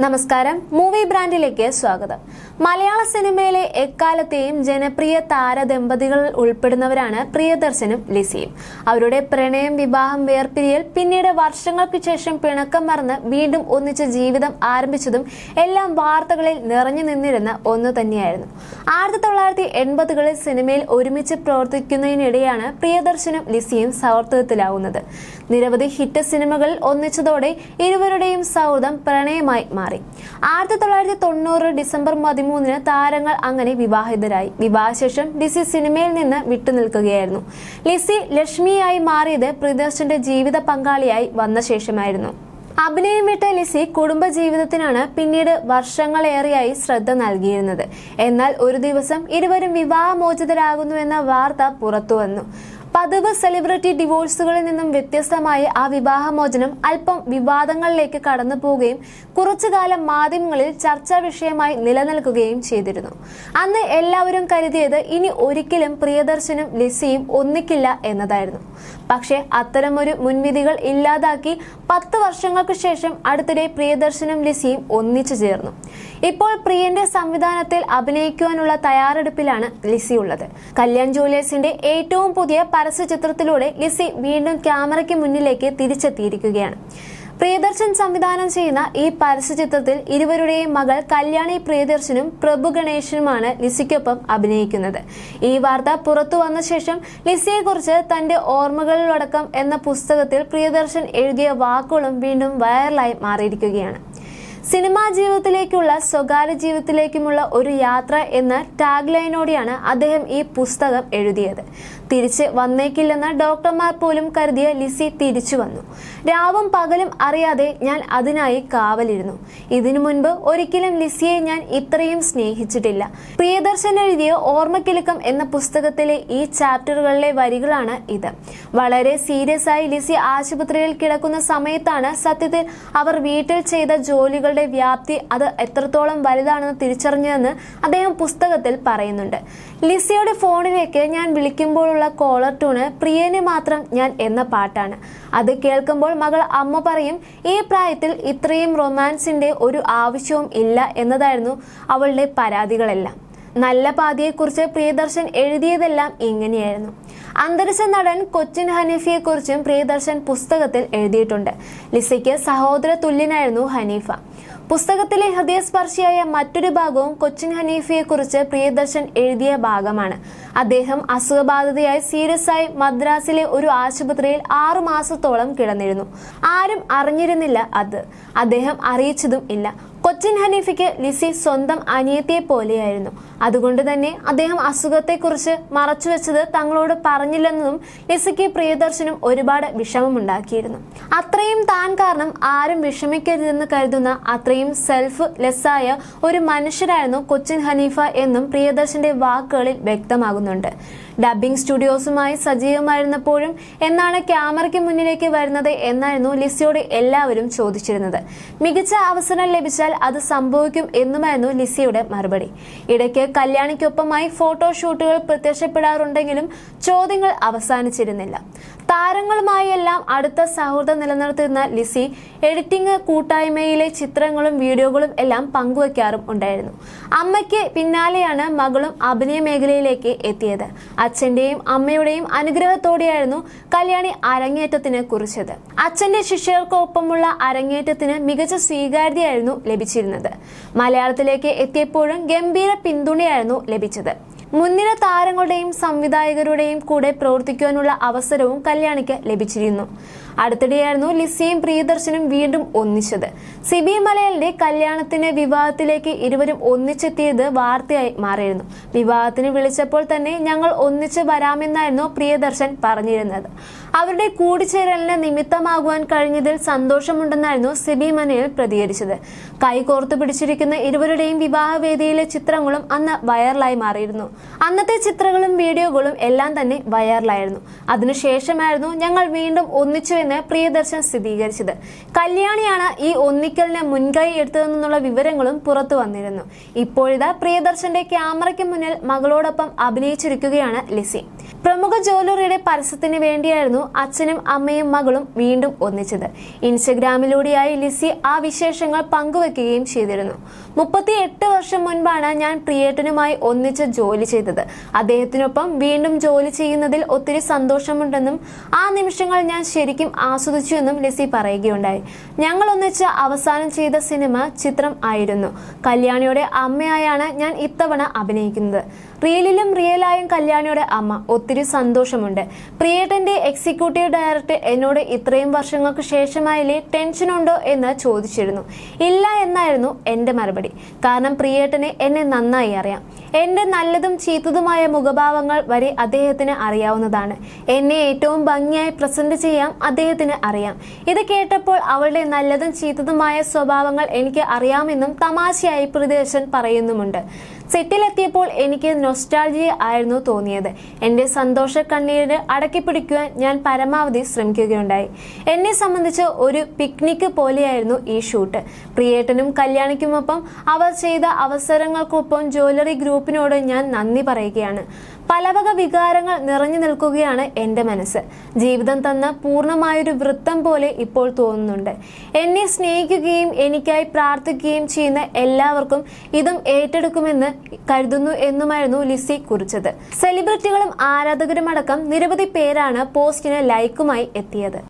നമസ്കാരം, മൂവി ബ്രാൻഡിലേക്ക് സ്വാഗതം. മലയാള സിനിമയിലെ എക്കാലത്തെയും ജനപ്രിയ താരദമ്പതികൾ ഉൾപ്പെടുന്നവരാണ് പ്രിയദർശനും ലിസിയും. അവരുടെ പ്രണയം, വിവാഹം, വേർപിരിയൽ, പിന്നീട് വർഷങ്ങൾക്ക് ശേഷം പിണക്കം മറന്ന് വീണ്ടും ഒന്നിച്ച് ജീവിതം ആരംഭിച്ചതും എല്ലാം വാർത്തകളിൽ നിറഞ്ഞു നിന്നിരുന്ന ഒന്നു തന്നെയായിരുന്നു. 1980കളിൽ സിനിമയിൽ ഒരുമിച്ച് പ്രവർത്തിക്കുന്നതിനിടെയാണ് പ്രിയദർശനും ലിസിയും സൗഹൃദത്തിലാവുന്നത്. നിരവധി ഹിറ്റ് സിനിമകളിൽ ഒന്നിച്ചതോടെ ഇരുവരുടെയും സൗഹൃദം പ്രണയമായി മാറി. 1990 ഡിസംബർ 13 താരങ്ങൾ അങ്ങനെ വിവാഹിതരായി. വിവാഹശേഷം ലിസി സിനിമയിൽ നിന്ന് വിട്ടുനിൽക്കുകയായിരുന്നു. ലിസി ലക്ഷ്മിയായി മാറിയത് പ്രിയദർശന്റെ ജീവിത പങ്കാളിയായി വന്ന ശേഷമായിരുന്നു. അഭിനയം വിട്ട ലിസി കുടുംബജീവിതത്തിനാണ് പിന്നീട് വർഷങ്ങളേറെയായി ശ്രദ്ധ നൽകിയിരുന്നത്. എന്നാൽ ഒരു ദിവസം ഇരുവരും വിവാഹമോചിതരാകുന്നുവെന്ന വാർത്ത പുറത്തുവന്നു. പതിവ് സെലിബ്രിറ്റി ഡിവോഴ്സുകളിൽ നിന്നും വ്യത്യസ്തമായി ആ വിവാഹമോചനം അല്പം വിവാദങ്ങളിലേക്ക് കടന്നു പോവുകയും കുറച്ചുകാലം മാധ്യമങ്ങളിൽ ചർച്ചാ വിഷയമായി നിലനിൽക്കുകയും ചെയ്തിരുന്നു. അന്ന് എല്ലാവരും കരുതിയത് ഇനി ഒരിക്കലും പ്രിയദർശനും ലിസിയും ഒന്നിക്കില്ല എന്നതായിരുന്നു. പക്ഷേ അത്തരമൊരു മുൻവിധികൾ ഇല്ലാതാക്കി 10 വർഷങ്ങൾക്ക് ശേഷം അടുത്തിടെ പ്രിയദർശനും ലിസിയും ഒന്നിച്ചു ചേർന്നു. ഇപ്പോൾ പ്രിയന്റെ സംവിധാനത്തിൽ അഭിനയിക്കുവാനുള്ള തയ്യാറെടുപ്പിലാണ് ലിസി ഉള്ളത്. കല്യാൺ ജൂലിയസിന്റെ ഏറ്റവും പുതിയ പരസ്യ ചിത്രത്തിലൂടെ ലിസി വീണ്ടും ക്യാമറയ്ക്ക് മുന്നിലേക്ക് തിരിച്ചെത്തിയിരിക്കുകയാണ്. പ്രിയദർശൻ സംവിധാനം ചെയ്യുന്ന ഈ പരസ്യചിത്രത്തിൽ ഇരുവരുടെയും മകൾ കല്യാണി പ്രിയദർശനും പ്രഭു ഗണേശനുമാണ് ലിസിക്കൊപ്പം അഭിനയിക്കുന്നത്. ഈ വാർത്ത പുറത്തു വന്ന ശേഷം ലിസിയെക്കുറിച്ച് തന്റെ ഓർമ്മകളിലടക്കം എന്ന പുസ്തകത്തിൽ പ്രിയദർശൻ എഴുതിയ വാക്കുകളും വീണ്ടും വൈറലായി മാറിയിരിക്കുകയാണ്. സിനിമാ ജീവിതത്തിലേക്കുള്ള സ്വകാര്യ ജീവിതത്തിലേക്കുമുള്ള ഒരു യാത്ര എന്ന ടാഗ് ലൈനോടെയാണ് അദ്ദേഹം ഈ പുസ്തകം എഴുതിയത്. തിരിച്ച് വന്നേക്കില്ലെന്ന ഡോക്ടർമാർ പോലും കരുതിയ ലിസി തിരിച്ചു വന്നു. രാവും പകലും അറിയാതെ ഞാൻ അതിനായി കാവലിരുന്നു. ഇതിനു മുൻപ് ഒരിക്കലും ലിസിയെ ഞാൻ ഇത്രയും സ്നേഹിച്ചിട്ടില്ല. പ്രിയദർശൻ എഴുതിയ ഓർമ്മക്കിലുക്കം എന്ന പുസ്തകത്തിലെ ഈ ചാപ്റ്ററുകളിലെ വരികളാണ് ഇത്. വളരെ സീരിയസ് ആയി ലിസി ആശുപത്രിയിൽ കിടക്കുന്ന സമയത്താണ് സത്യത്തിൽ അവർ വീട്ടിൽ ചെയ്ത ജോലികളുടെ വ്യാപ്തി അത് എത്രത്തോളം വലുതാണെന്ന് തിരിച്ചറിഞ്ഞതെന്ന് അദ്ദേഹം പുസ്തകത്തിൽ പറയുന്നുണ്ട്. ലിസിയുടെ ഫോണിലേക്ക് ഞാൻ വിളിക്കുമ്പോഴുള്ള കോളർ ട്യൂണ് പ്രിയന് മാത്രം ഞാൻ എന്ന പാട്ടാണ്. അത് കേൾക്കുമ്പോൾ മകൾ അമ്മ പറയും, ഈ പ്രായത്തിൽ ഇത്രയും റൊമാൻസിന്റെ ഒരു ആവശ്യവും ഇല്ല എന്നതായിരുന്നു അവളുടെ പരാതികളെല്ലാം. നല്ല പാതിയെക്കുറിച്ച് പ്രിയദർശൻ എഴുതിയതെല്ലാം ഇങ്ങനെയായിരുന്നു. അന്തരിച്ച നടൻ കൊച്ചിൻ ഹനീഫയെ കുറിച്ചും പ്രിയദർശൻ പുസ്തകത്തിൽ എഴുതിയിട്ടുണ്ട്. ലിസിക്ക് സഹോദര തുല്യനായിരുന്നു ഹനീഫ. പുസ്തകത്തിലെ ഹൃദയസ്പർശിയായ മറ്റൊരു ഭാഗവും കൊച്ചിൻ ഹനീഫയെ കുറിച്ച് പ്രിയദർശൻ എഴുതിയ ഭാഗമാണ്. അദ്ദേഹം അസുഖബാധിതയായി സീരിയസ് ആയി മദ്രാസിലെ ഒരു ആശുപത്രിയിൽ 6 മാസത്തോളം കിടന്നിരുന്നു. ആരും അറിഞ്ഞിരുന്നില്ല. അദ്ദേഹം അറിയിച്ചതും ഇല്ല. കൊച്ചിൻ ഹനീഫയ്ക്ക് ലിസി സ്വന്തം അനിയത്തിയെ പോലെയായിരുന്നു. അതുകൊണ്ട് തന്നെ അദ്ദേഹം അസുഖത്തെക്കുറിച്ച് മറച്ചുവെച്ചത് തങ്ങളോട് പറഞ്ഞില്ലെന്നതും ലിസിക്ക് പ്രിയദർശനും ഒരുപാട് വിഷമമുണ്ടാക്കിയിരുന്നു. അത്രയും താൻ കാരണം ആരും വിഷമിക്കരുതെന്ന് കരുതുന്ന അത്രയും സെൽഫ് ലെസ്സായ ഒരു മനുഷ്യരായിരുന്നു കൊച്ചിൻ ഹനീഫ എന്നും പ്രിയദർശന്റെ വാക്കുകളിൽ വ്യക്തമാകുന്നുണ്ട്. ഡബ്ബിംഗ് സ്റ്റുഡിയോസുമായി സജീവമായിരുന്നപ്പോഴും എന്നാണ് ക്യാമറയ്ക്ക് മുന്നിലേക്ക് വരുന്നത് എന്നായിരുന്നു ലിസിയോട് എല്ലാവരും ചോദിച്ചിരുന്നത്. മികച്ച അവസരം ലഭിച്ചാൽ അത് സംഭവിക്കും എന്നുമായിരുന്നു ലിസിയുടെ മറുപടി. ഇടയ്ക്ക് കല്യാണിക്കൊപ്പമായി ഫോട്ടോഷൂട്ടുകൾ പ്രത്യക്ഷപ്പെടാറുണ്ടെങ്കിലും ചോദ്യങ്ങൾ അവസാനിച്ചിരുന്നില്ല. താരങ്ങളുമായി എല്ലാം അടുത്ത സൗഹൃദം നിലനിർത്തുന്ന ലിസി എഡിറ്റിംഗ് കൂട്ടായ്മയിലെ ചിത്രങ്ങളും വീഡിയോകളും എല്ലാം പങ്കുവയ്ക്കാറും ഉണ്ടായിരുന്നു. അമ്മയ്ക്ക് പിന്നാലെയാണ് മകളും അഭിനയ മേഖലയിലേക്ക് എത്തിയത്. അച്ഛന്റെയും അമ്മയുടെയും അനുഗ്രഹത്തോടെയായിരുന്നു കല്യാണി അരങ്ങേറ്റത്തിന് കുറിച്ചത്. അച്ഛന്റെ ശിഷ്യർക്കൊപ്പമുള്ള അരങ്ങേറ്റത്തിന് മികച്ച സ്വീകാര്യതയായിരുന്നു ലഭിച്ചിരുന്നത്. മലയാളത്തിലേക്ക് എത്തിയപ്പോഴും ഗംഭീര പിന്തുണയായിരുന്നു ലഭിച്ചത്. മുൻനിര താരങ്ങളുടെയും സംവിധായകരുടെയും കൂടെ പ്രവർത്തിക്കുവാനുള്ള അവസരവും കല്യാണിക്ക് ലഭിച്ചിരുന്നു. അടുത്തിടെയായിരുന്നു ലിസിയും പ്രിയദർശനും വീണ്ടും ഒന്നിച്ചത്. സിബി മലയാളിന്റെ കല്യാണത്തിന് വിവാഹത്തിലേക്ക് ഇരുവരും ഒന്നിച്ചെത്തിയത് വാർത്തയായി മാറിയിരുന്നു. വിവാഹത്തിന് വിളിച്ചപ്പോൾ തന്നെ ഞങ്ങൾ ഒന്നിച്ച് വരാമെന്നായിരുന്നു പ്രിയദർശൻ പറഞ്ഞിരുന്നത്. അവരുടെ കൂടിച്ചേരലിന് നിമിത്തമാകുവാൻ കഴിഞ്ഞതിൽ സന്തോഷമുണ്ടെന്നായിരുന്നു സിബി മലയാൾ പ്രതികരിച്ചത്. കൈകോർത്തു പിടിച്ചിരിക്കുന്ന ഇരുവരുടെയും വിവാഹവേദിയിലെ ചിത്രങ്ങളും അന്ന് വൈറലായി മാറിയിരുന്നു. അന്നത്തെ ചിത്രങ്ങളും വീഡിയോകളും എല്ലാം തന്നെ വൈറലായിരുന്നു. അതിനുശേഷമായിരുന്നു ഞങ്ങൾ വീണ്ടും ഒന്നിച്ചു എന്ന് പ്രിയദർശൻ സ്ഥിരീകരിച്ചത്. കല്യാണിയാണ് ഈ ഒന്നിക്കലിന് മുൻകൈ എടുത്തതെന്നുള്ള വിവരങ്ങളും പുറത്തു വന്നിരുന്നു. ഇപ്പോഴിതാ പ്രിയദർശന്റെ ക്യാമറയ്ക്ക് മുന്നിൽ മകളോടൊപ്പം അഭിനയിച്ചിരിക്കുകയാണ് ലിസി. പ്രമുഖ ജ്വല്ലറിയുടെ പരസ്യത്തിന് വേണ്ടിയായിരുന്നു അച്ഛനും അമ്മയും മകളും വീണ്ടും ഒന്നിച്ചത്. ഇൻസ്റ്റഗ്രാമിലൂടെയായി ലിസി ആ വിശേഷങ്ങൾ പങ്കുവെക്കുകയും ചെയ്തിരുന്നു. 38 വർഷം മുൻപാണ് ഞാൻ പ്രിയേട്ടനുമായി ഒന്നിച്ച് ജോലി ചെയ്തത്. അദ്ദേഹത്തിനൊപ്പം വീണ്ടും ജോലി ചെയ്യുന്നതിൽ ഒത്തിരി സന്തോഷമുണ്ടെന്നും ആ നിമിഷങ്ങൾ ഞാൻ ശരിക്കും ആസ്വദിച്ചു എന്നും ലിസി പറയുകയുണ്ടായി. ഞങ്ങൾ ഒന്നിച്ച് അവസാനം ചെയ്ത സിനിമ ചിത്രം ആയിരുന്നു. കല്യാണിയുടെ അമ്മയായാണ് ഞാൻ ഇത്തവണ അഭിനയിക്കുന്നത്. റീലിലും റിയലായും കല്യാണിയുടെ അമ്മ. ഒത്തിരി സന്തോഷമുണ്ട്. പ്രിയേട്ടന്റെ എക്സിക്യൂട്ടീവ് ഡയറക്ടർ എന്നോട് ഇത്രയും വർഷങ്ങൾക്ക് ശേഷമായില്ലേ ടെൻഷൻ ഉണ്ടോ എന്ന് ചോദിച്ചിരുന്നു. ഇല്ല എന്നായിരുന്നു എന്റെ മറുപടി. കാരണം പ്രിയേട്ടനെ എന്നെ നന്നായി അറിയാം. എന്റെ നല്ലതും ചീത്തതുമായ മുഖഭാവങ്ങൾ വരെ അദ്ദേഹത്തിന് അറിയാവുന്നതാണ്. എന്നെ ഏറ്റവും ഭംഗിയായി പ്രസന്റ് ചെയ്യാൻ അദ്ദേഹത്തിന് അറിയാം. ഇത് കേട്ടപ്പോൾ അവളുടെ നല്ലതും ചീത്തതുമായ സ്വഭാവങ്ങൾ എനിക്ക് അറിയാമെന്നും തമാശയായി പ്രിയദർശൻ പറയുന്നുമുണ്ട്. സെറ്റിലെത്തിയപ്പോൾ എനിക്ക് നൊസ്റ്റാൾജിയ ആയിരുന്നു തോന്നിയത്. എന്റെ സന്തോഷ കണ്ണീര് അടക്കിപ്പിടിക്കുവാൻ ഞാൻ പരമാവധി ശ്രമിക്കുകയുണ്ടായി. എന്നെ സംബന്ധിച്ച് ഒരു പിക്നിക് പോലെയായിരുന്നു ഈ ഷൂട്ട്. പ്രിയേട്ടനും കല്യാണിക്കുമൊപ്പം അവർ ചെയ്ത അവസരങ്ങൾക്കൊപ്പം ജ്വല്ലറി ഗ്രൂപ്പിനോട് ഞാൻ നന്ദി പറയുകയാണ്. പലവക വികാരങ്ങൾ നിറഞ്ഞു നിൽക്കുകയാണ് എന്റെ മനസ്സ്. ജീവിതം തന്ന പൂർണ്ണമായൊരു വൃത്തം പോലെ ഇപ്പോൾ തോന്നുന്നുണ്ട്. എന്നെ സ്നേഹിക്കുകയും എനിക്കായി പ്രാർത്ഥിക്കുകയും ചെയ്യുന്ന എല്ലാവർക്കും ഇതും ഏറ്റെടുക്കുമെന്ന് കരുതുന്നു എന്നുമായിരുന്നു ലിസി കുറിച്ചത്. സെലിബ്രിറ്റികളും ആരാധകരുമടക്കം നിരവധി പേരാണ് പോസ്റ്റിന് ലൈക്കുമായി എത്തിയത്.